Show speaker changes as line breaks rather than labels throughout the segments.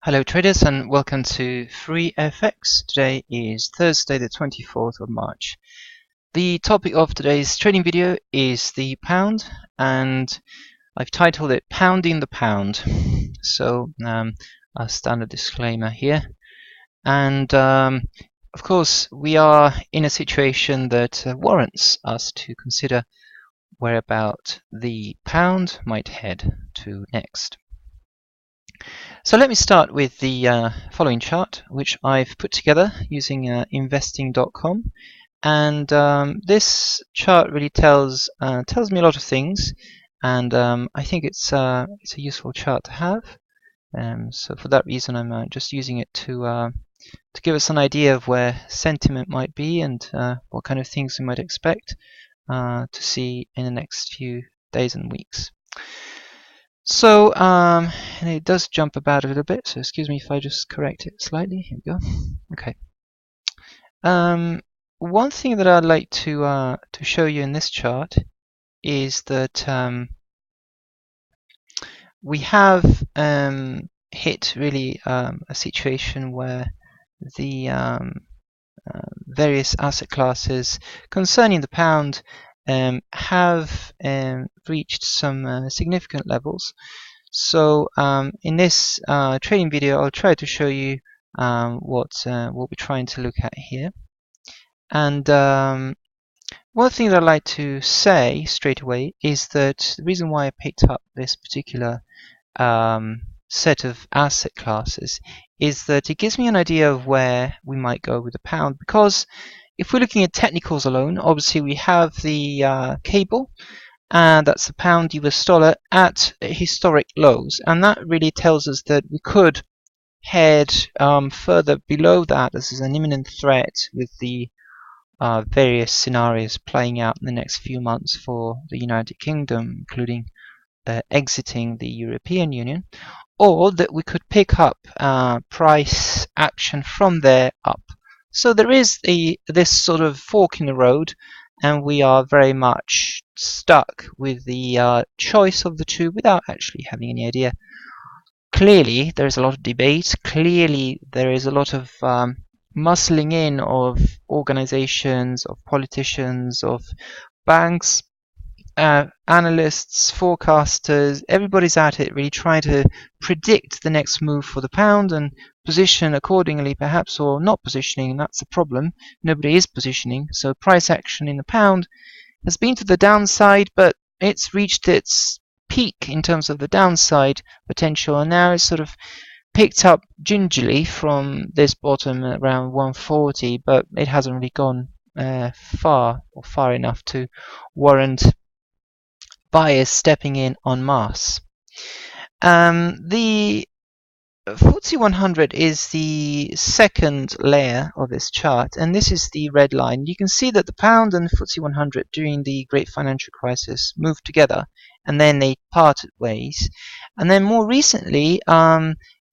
Hello traders and welcome to FreeFX. Today is Thursday the 24th of March. The topic of today's trading video is the pound, and I've titled it Pounding the Pound. So a standard disclaimer here. And of course we are in a situation that warrants us to consider whereabout the pound might head to next. So let me start with the following chart, which I've put together using investing.com, and this chart really tells me a lot of things, and I think it's a useful chart to have. So for that reason, I'm just using it to give us an idea of where sentiment might be and what kind of things we might expect to see in the next few days and weeks. So and it does jump about a little bit, so excuse me if I just correct it slightly. Here we go. Okay. One thing that I'd like to show you in this chart is that we have hit really a situation where the various asset classes concerning the pound have reached some significant levels. So in this trading video, I'll try to show you what we're trying to look at here. And one thing that I'd like to say straight away is that the reason why I picked up this particular set of asset classes is that it gives me an idea of where we might go with the pound, because if we're looking at technicals alone, obviously we have the cable, and that's the pound US dollar at historic lows, and that really tells us that we could head further below that. This is an imminent threat with the various scenarios playing out in the next few months for the United Kingdom, including exiting the European Union, or that we could pick up price action from there up. So there is this sort of fork in the road, and we are very much stuck with the choice of the two without actually having any idea. Clearly, there is a lot of debate. Clearly, there is a lot of muscling in of organizations, of politicians, of banks, analysts, forecasters. Everybody's at it, really trying to predict the next move for the pound and position accordingly, perhaps, or not positioning. That's the problem. Nobody is positioning. So price action in the pound has been to the downside, but it's reached its peak in terms of the downside potential, and now it's sort of picked up gingerly from this bottom around 140, but it hasn't really gone far enough to warrant buyers stepping in en masse. The FTSE 100 is the second layer of this chart, and this is the red line. You can see that the pound and the FTSE 100 during the great financial crisis moved together, and then they parted ways. And then more recently,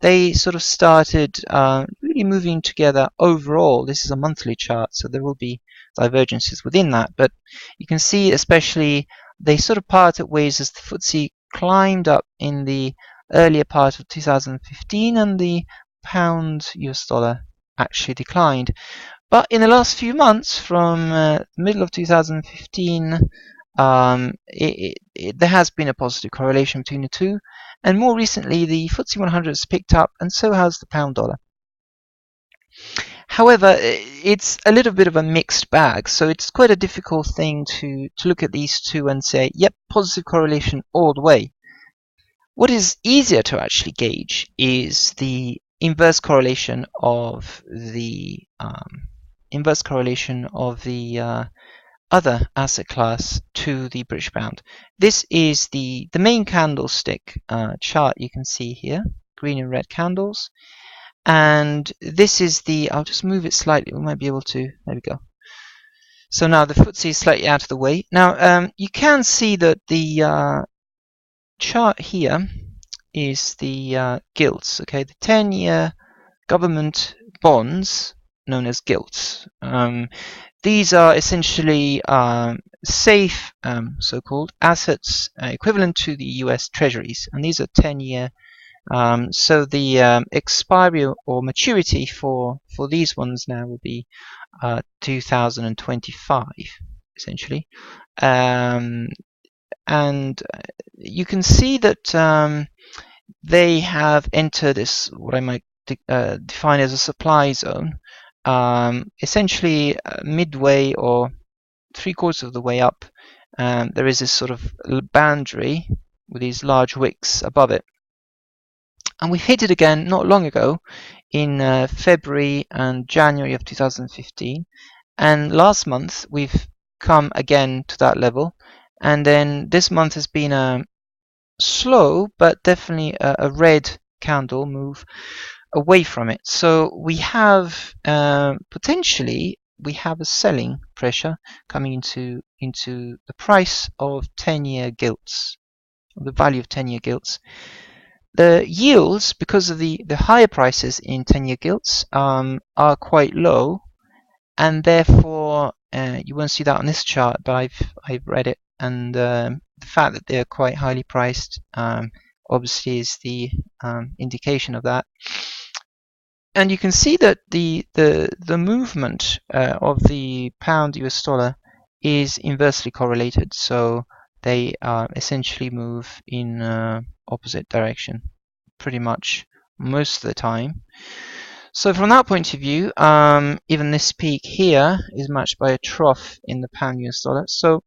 they sort of started really moving together overall. This is a monthly chart, so there will be divergences within that. But you can see especially they sort of parted ways as the FTSE climbed up in the earlier part of 2015, and the pound US dollar actually declined. But in the last few months, from the middle of 2015, there has been a positive correlation between the two, and more recently the FTSE 100 has picked up, and so has the pound dollar. However, it's a little bit of a mixed bag, so it's quite a difficult thing to look at these two and say, yep, positive correlation all the way. What is easier to actually gauge is the inverse correlation of the other asset class to the British pound. This is the main candlestick chart you can see here, green and red candles. And this is I'll just move it slightly, we might be able to, there we go. So now the FTSE is slightly out of the way. Now you can see that the chart here is the gilts, okay, the 10-year government bonds known as gilts. These are essentially safe, so-called assets equivalent to the US treasuries, and these are 10-year So the expiry or maturity for these ones now will be 2025, essentially. And you can see that they have entered this, what I might define as a supply zone, essentially midway or 3/4 of the way up. There is this sort of boundary with these large wicks above it. And we've hit it again not long ago in February and January of 2015. And last month we've come again to that level. And then this month has been a slow but definitely a red candle move away from it. So we have potentially we have a selling pressure coming into the price of 10-year gilts, the value of 10-year gilts. The yields, because of the higher prices in 10-year gilts, are quite low, and therefore you won't see that on this chart, but I've read it, and the fact that they're quite highly priced obviously is the indication of that. And you can see that the movement of the pound US dollar is inversely correlated, so they essentially move in opposite direction pretty much most of the time. So from that point of view, even this peak here is matched by a trough in the pound US dollar. So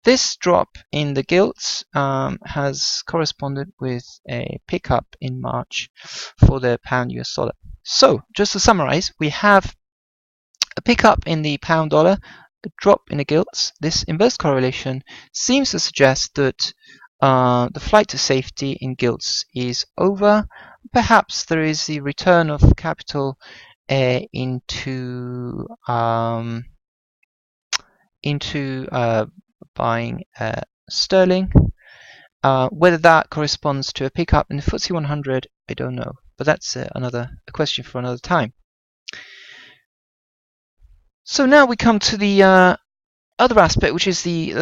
this drop in the gilts has corresponded with a pickup in March for the pound US dollar. So just to summarize, we have a pickup in the pound dollar, a drop in the gilts. This inverse correlation seems to suggest that the flight to safety in gilts is over. Perhaps there is the return of capital into buying sterling. Whether that corresponds to a pickup in the FTSE 100, I don't know, but that's a question for another time. So now we come to the other aspect, which is the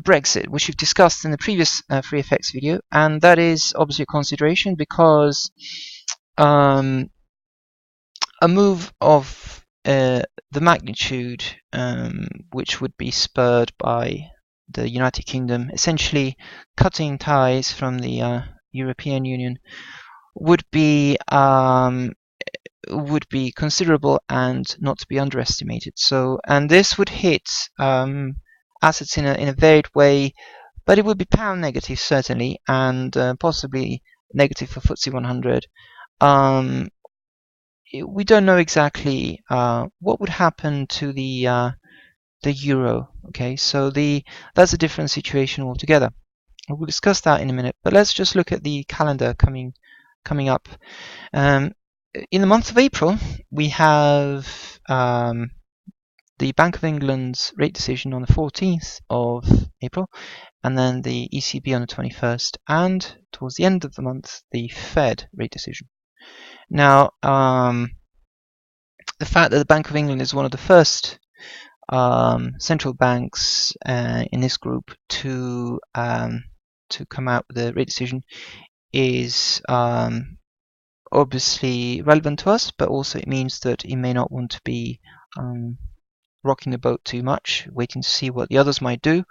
Brexit, which we've discussed in the previous FreeFX video, and that is obviously a consideration because a move of the magnitude which would be spurred by the United Kingdom essentially cutting ties from the European Union would be considerable and not to be underestimated. So, and this would hit assets in a varied way, but it would be pound negative certainly, and possibly negative for FTSE 100. We don't know exactly what would happen to the euro. Okay, so that's a different situation altogether. We'll discuss that in a minute, but let's just look at the calendar coming up. In the month of April, we have the Bank of England's rate decision on the 14th of April, and then the ECB on the 21st, and towards the end of the month, the Fed rate decision. Now, the fact that the Bank of England is one of the first central banks in this group to come out with a rate decision is obviously relevant to us, but also it means that you may not want to be rocking the boat too much, waiting to see what the others might do.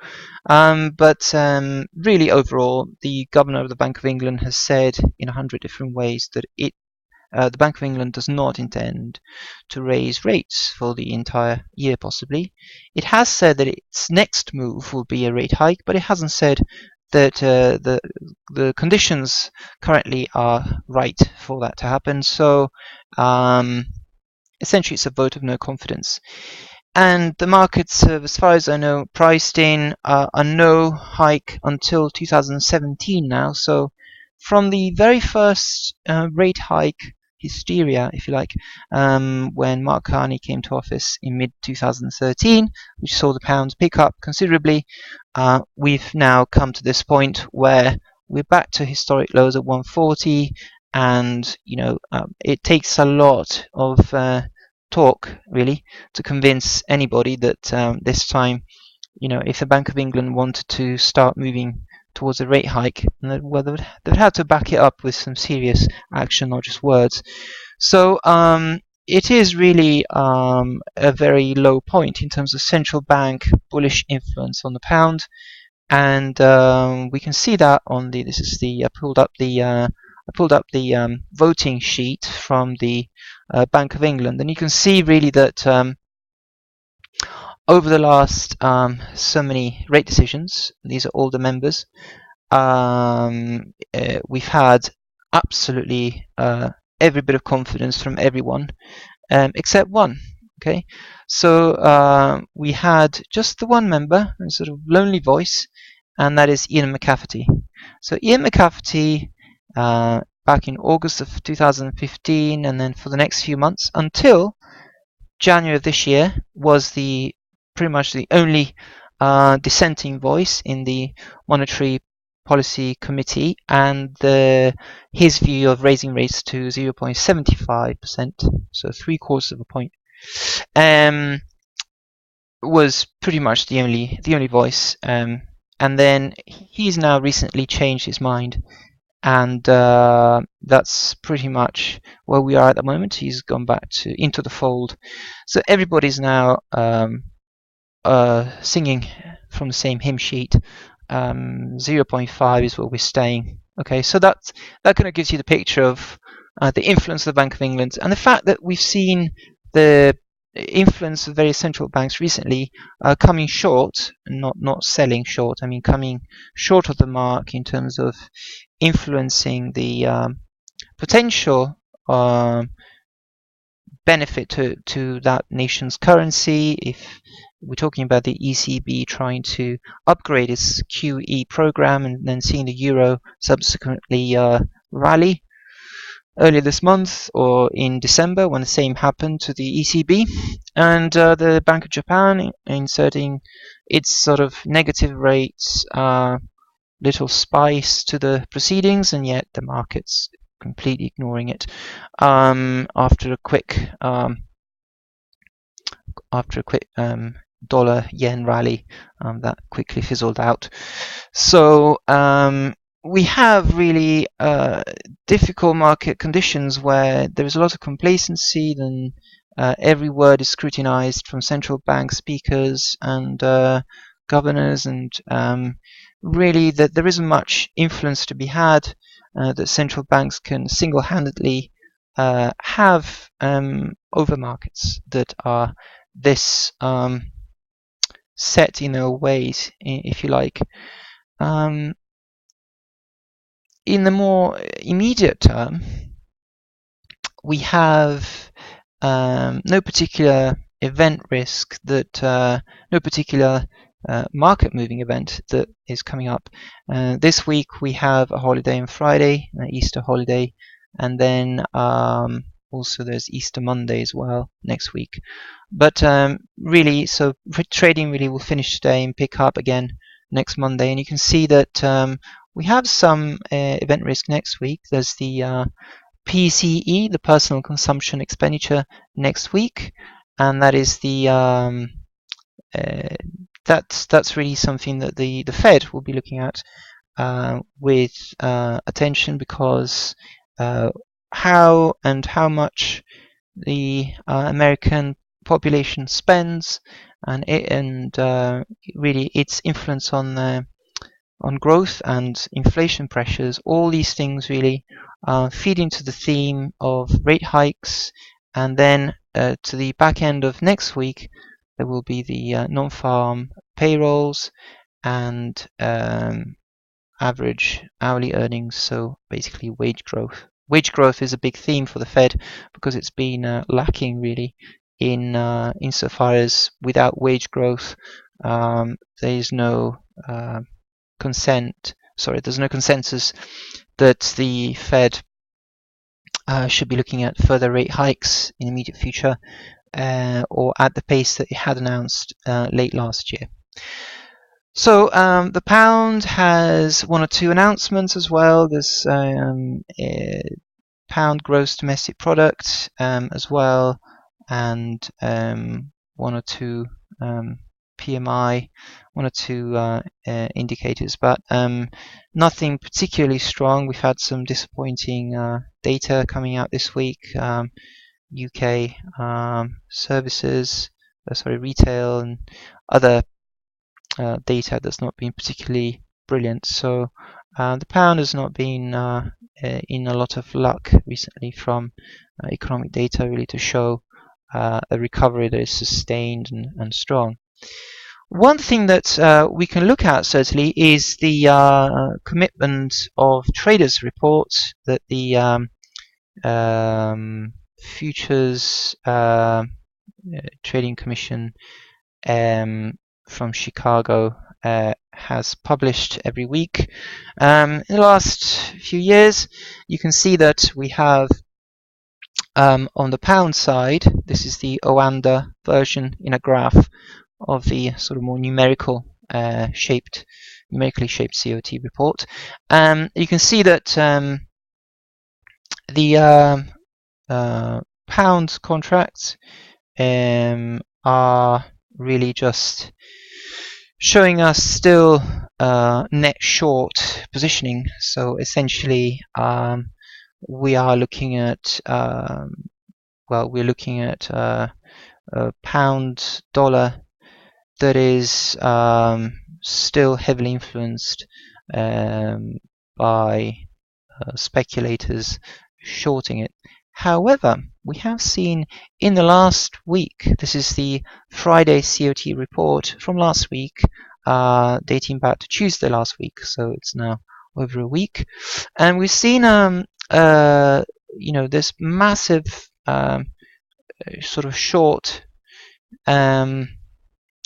But really, overall, the governor of the Bank of England has said in 100 different ways that the Bank of England does not intend to raise rates for the entire year, possibly. It has said that its next move will be a rate hike, but it hasn't said that the conditions currently are right for that to happen. So essentially it's a vote of no confidence. And the markets, as far as I know, priced in a no hike until 2017 now. So from the very first rate hike hysteria, if you like, when Mark Carney came to office in mid-2013, which saw the pound pick up considerably, we've now come to this point where we're back to historic lows at 140, and it takes a lot of talk really to convince anybody that this time, if the Bank of England wanted to start moving towards a rate hike, and well, they'd have to back it up with some serious action, not just words. So it is really a very low point in terms of central bank bullish influence on the pound, and we can see that on the. This is the I pulled up the voting sheet from the Bank of England, and you can see really that over the last so many rate decisions, these are all the members. We've had absolutely every bit of confidence from everyone except one. Okay, so we had just the one member, a sort of lonely voice, and that is Ian McCafferty. So Ian McCafferty, back in August of 2015, and then for the next few months until January of this year, was the pretty much the only dissenting voice in the Monetary Policy Committee, and his view of raising rates to 0.75%, so 3/4 of a point, was pretty much the only voice. And then he's now recently changed his mind, and that's pretty much where we are at the moment. He's gone back into the fold, so everybody's now singing from the same hymn sheet. 0.5 is where we're staying. Okay, so that kind of gives you the picture of the influence of the Bank of England, and the fact that we've seen the influence of various central banks recently coming short, not selling short. I mean, coming short of the mark in terms of influencing the potential benefit to that nation's currency. If we're talking about the ECB trying to upgrade its QE program and then seeing the euro subsequently rally earlier this month or in December when the same happened to the ECB, and the Bank of Japan inserting its sort of negative rates, little spice to the proceedings, and yet the market's completely ignoring it after a quick dollar yen rally that quickly fizzled out. So we have really difficult market conditions where there is a lot of complacency, then every word is scrutinized from central bank speakers and governors, and really that there isn't much influence to be had, that central banks can single-handedly have over markets that are this set in their ways, if you like. In the more immediate term, we have no particular event risk, that no particular market moving event that is coming up. This week we have a holiday on Friday, an Easter holiday, and then also there's Easter Monday as well next week. But really, so trading really will finish today and pick up again next Monday, and you can see that we have some event risk next week. There's the PCE, the personal consumption expenditure, next week, and that is the that's really something that the Fed will be looking at with attention, because how much the American population spends, and really its influence on growth and inflation pressures, all these things really feed into the theme of rate hikes. And then to the back end of next week, there will be the non-farm payrolls and average hourly earnings, so basically wage growth. Wage growth is a big theme for the Fed because it's been lacking really in insofar as without wage growth there is no there's no consensus that the Fed should be looking at further rate hikes in the immediate future, or at the pace that it had announced late last year. So the pound has one or two announcements as well. There's pound gross domestic product as well, and one or two PMI, one or two indicators, but nothing particularly strong. We've had some disappointing data coming out this week. UK services, retail, and other data that's not been particularly brilliant. So the pound has not been in a lot of luck recently from economic data really to show a recovery that is sustained and strong. One thing that we can look at certainly is the commitment of traders reports that the Futures Trading Commission from Chicago has published every week. In the last few years, you can see that we have on the pound side, this is the Oanda version in a graph of the sort of more numerically shaped COT report. You can see that the pound contracts are really just showing us still net short positioning. So essentially, we are looking at we're looking at a pound dollar that is still heavily influenced by speculators shorting it. However, we have seen in the last week, this is the Friday COT report from last week, dating back to Tuesday last week, so it's now over a week, and we've seen this massive sort of short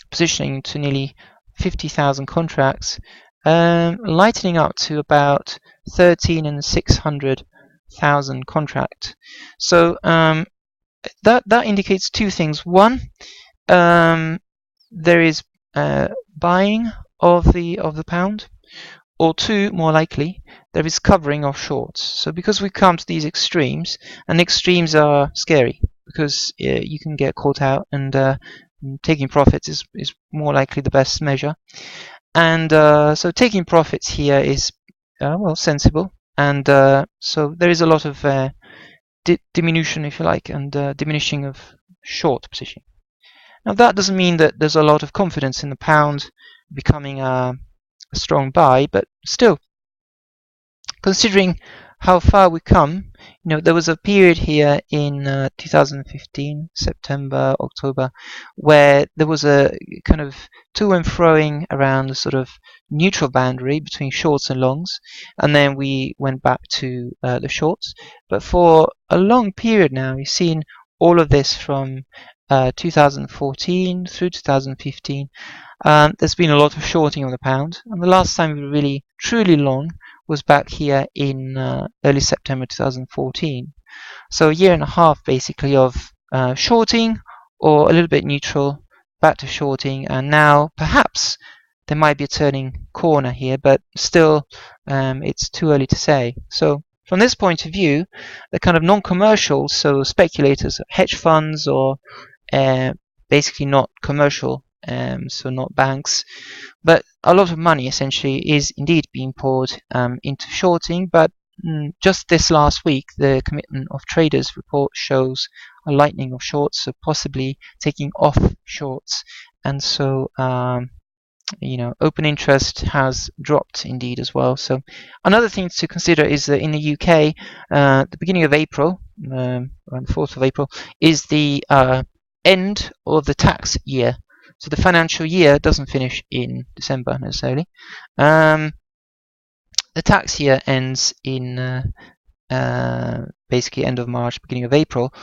positioning to nearly 50,000 contracts, lightening up to about 13,600,000 contract. So that indicates two things. One, there is buying of the pound, or two, more likely, there is covering of shorts. So because we come to these extremes, and extremes are scary because you can get caught out, and taking profits is more likely the best measure. And so taking profits here is sensible, and so there is a lot of diminution, if you like, and diminishing of short position. Now that doesn't mean that there's a lot of confidence in the pound becoming a strong buy, but still, considering how far we come, there was a period here in 2015, September, October, where there was a kind of to and froing around the sort of neutral boundary between shorts and longs, and then we went back to the shorts. But for a long period now, you've seen all of this from 2014 through 2015. There's been a lot of shorting of the pound, and the last time we were really truly long was back here in early September 2014. So a year and a half basically of shorting or a little bit neutral, back to shorting, and now perhaps there might be a turning corner here, but still it's too early to say. So from this point of view, the kind of non-commercial, so speculators, hedge funds, or basically not commercial, so not banks, but a lot of money essentially is indeed being poured into shorting. But just this last week, the commitment of traders report shows a lightening of shorts, so possibly taking off shorts, and so open interest has dropped indeed as well. So another thing to consider is that in the UK, the beginning of April, around the 4th of April, is the end of the tax year. So the financial year doesn't finish in December necessarily. The tax year ends in basically end of March, beginning of April.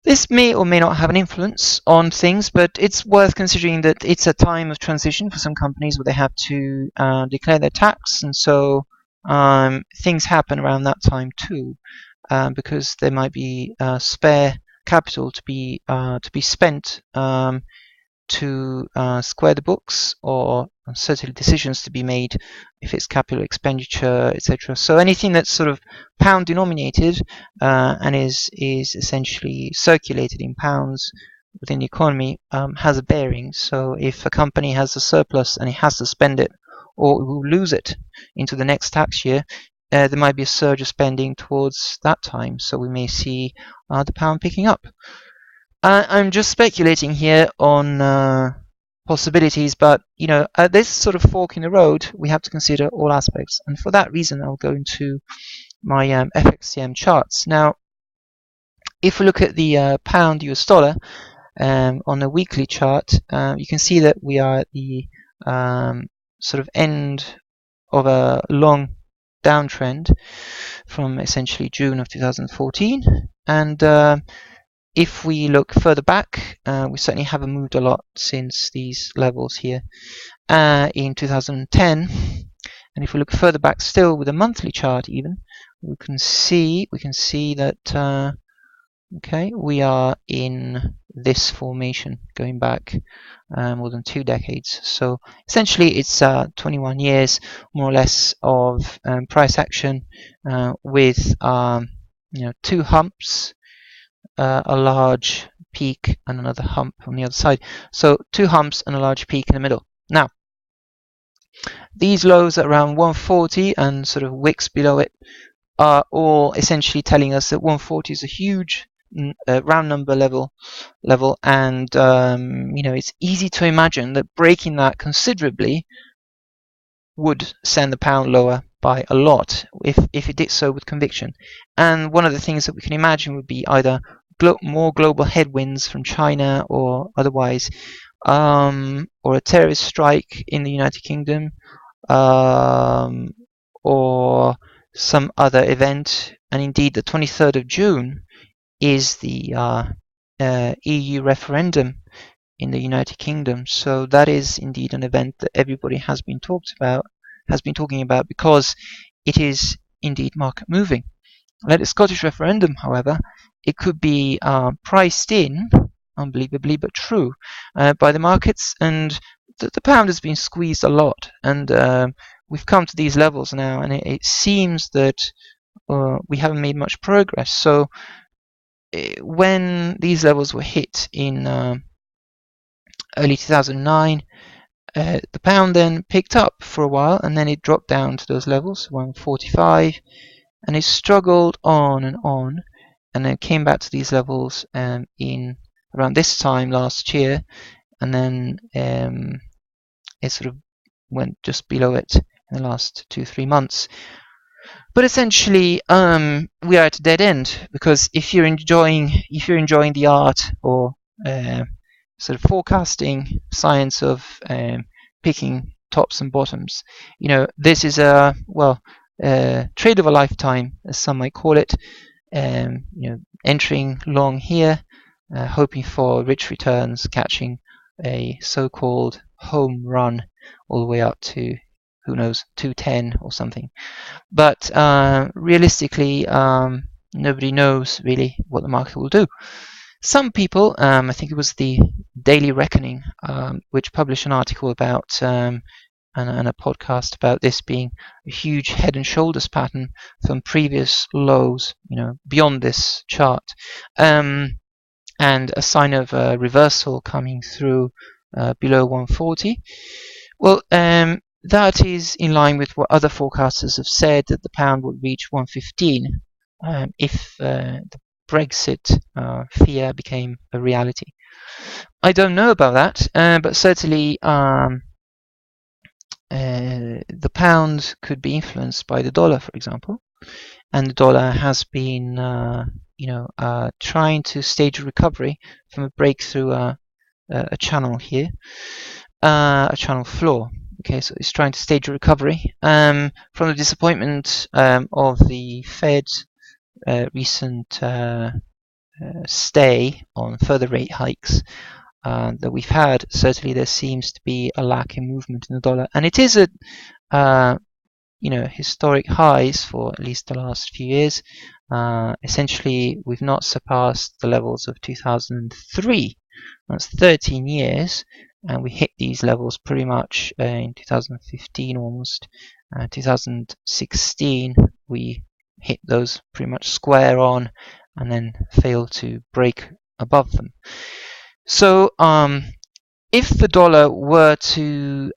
This may or may not have an influence on things, but it's worth considering that it's a time of transition for some companies where they have to declare their tax, and so things happen around that time too, because there might be spare capital to be spent to square the books, or certainly decisions to be made if it's capital expenditure, etc. So anything that's sort of pound denominated and is essentially circulated in pounds within the economy has a bearing. So if a company has a surplus and it has to spend it, or it will lose it into the next tax year, there might be a surge of spending towards that time. So we may see the pound picking up. I'm just speculating here on possibilities, but at this sort of fork in the road, we have to consider all aspects, and for that reason, I'll go into my FXCM charts. Now, if we look at the pound US dollar on a weekly chart, you can see that we are at the sort of end of a long downtrend from essentially June of 2014, and if we look further back, we certainly haven't moved a lot since these levels here in 2010. And if we look further back still with a monthly chart, even we can see that okay, we are in this formation going back more than 2 decades. So essentially, it's 21 years more or less of price action with 2 humps. A large peak and another hump on the other side. So 2 humps and a large peak in the middle. Now, these lows at around 140 and sort of wicks below it are all essentially telling us that 140 is a huge round number level, and it's easy to imagine that breaking that considerably would send the pound lower by a lot if it did so with conviction. And one of the things that we can imagine would be either more global headwinds from China or otherwise, or a terrorist strike in the United Kingdom, or some other event. And indeed, the 23rd of June is the EU referendum in the United Kingdom. So that is indeed an event that everybody has been talking about because it is indeed market moving. Like the Scottish referendum, however, it could be priced in, unbelievably but true, by the markets, and the pound has been squeezed a lot, and we've come to these levels now, and it seems that we haven't made much progress. So when these levels were hit in early 2009, the pound then picked up for a while, and then it dropped down to those levels, 145, and it struggled on, and then came back to these levels in around this time last year, and then it sort of went just below it in the last 2-3 months. But essentially, we are at a dead end, because if you're enjoying the art or sort of forecasting science of picking tops and bottoms, this is a trade of a lifetime, as some might call it. Entering long here, hoping for rich returns, catching a so-called home run all the way up to, who knows, 210 or something. But realistically, nobody knows really what the market will do. Some people, I think it was the Daily Reckoning, which published an article about and a podcast about this being a huge head and shoulders pattern from previous lows, beyond this chart, and a sign of a reversal coming through below 140. Well, that is in line with what other forecasters have said, that the pound would reach 115 if the Brexit fear became a reality. I don't know about that, but certainly the pound could be influenced by the dollar, for example, and the dollar has been, trying to stage a recovery from a breakthrough a channel here, a channel floor. Okay, so it's trying to stage a recovery from the disappointment of the Fed's recent stay on further rate hikes that we've had. Certainly, there seems to be a lack in movement in the dollar, and it is at historic highs for at least the last few years. Essentially, we've not surpassed the levels of 2003. That's 13 years, and we hit these levels pretty much in 2015 almost. 2016, we hit those pretty much square on, and then failed to break above them. So if the dollar were to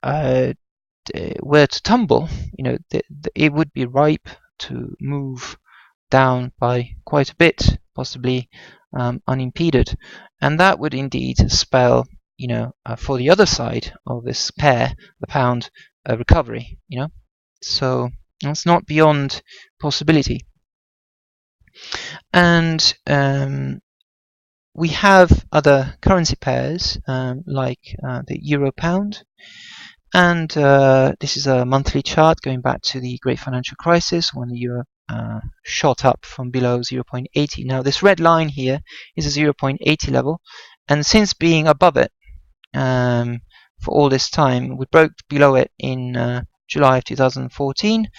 tumble, it would be ripe to move down by quite a bit, possibly unimpeded, and that would indeed spell, for the other side of this pair, the pound, a recovery. So it's not beyond possibility. And we have other currency pairs like the euro pound, and this is a monthly chart going back to the great financial crisis when the euro shot up from below 0.80. Now this red line here is a 0.80 level, and since being above it for all this time, we broke below it in July of 2014,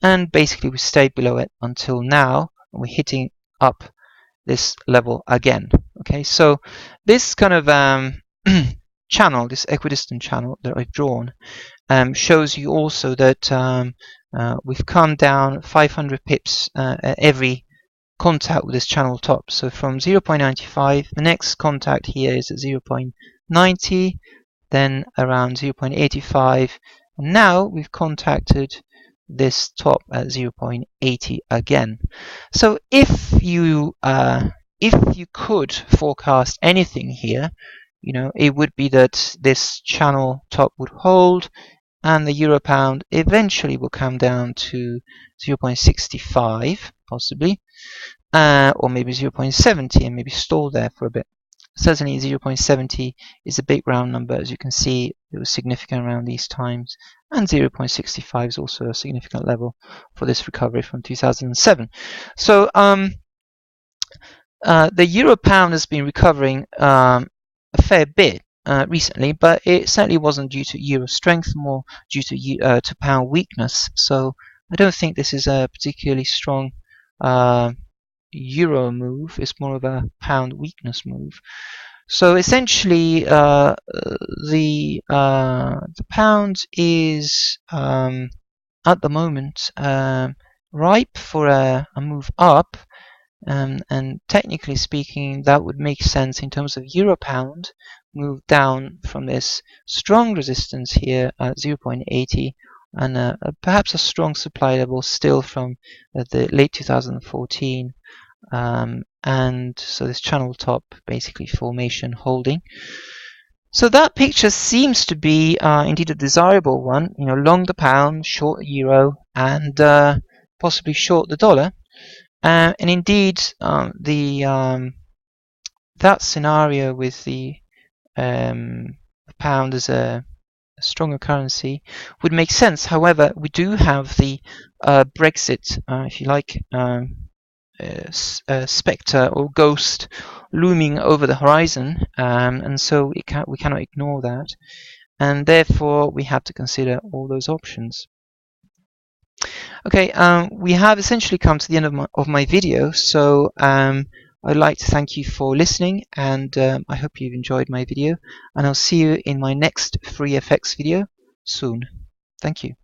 and basically we stayed below it until now, and we're hitting up this level again. Okay, so this kind of channel, this equidistant channel that I've drawn, shows you also that we've come down 500 pips at every contact with this channel top. So from 0.95, the next contact here is at 0.90, then around 0.85, and now we've contacted this top at 0.80 again. So if you could forecast anything here, it would be that this channel top would hold, and the euro pound eventually will come down to 0.65 possibly, or maybe 0.70 and maybe stall there for a bit. Certainly 0.70 is a big round number. As you can see, it was significant around these times, and 0.65 is also a significant level for this recovery from 2007. So the euro pound has been recovering a fair bit recently, but it certainly wasn't due to euro strength, more due to pound weakness. So I don't think this is a particularly strong euro move. It's more of a pound weakness move. So essentially, the pound is at the moment ripe for a move up, and technically speaking, that would make sense in terms of euro pound move down from this strong resistance here at 0.80, and perhaps a strong supply level still from the late 2014. And so this channel top basically formation holding. So that picture seems to be indeed a desirable one. Long the pound, short the euro, and possibly short the dollar. And indeed, that scenario with the pound as a stronger currency would make sense. However, we do have the Brexit, if you like, spectre or ghost looming over the horizon, and so we cannot ignore that, and therefore we have to consider all those options. Okay, we have essentially come to the end of my video, so I'd like to thank you for listening, and I hope you've enjoyed my video, and I'll see you in my next FreeFX video soon. Thank you.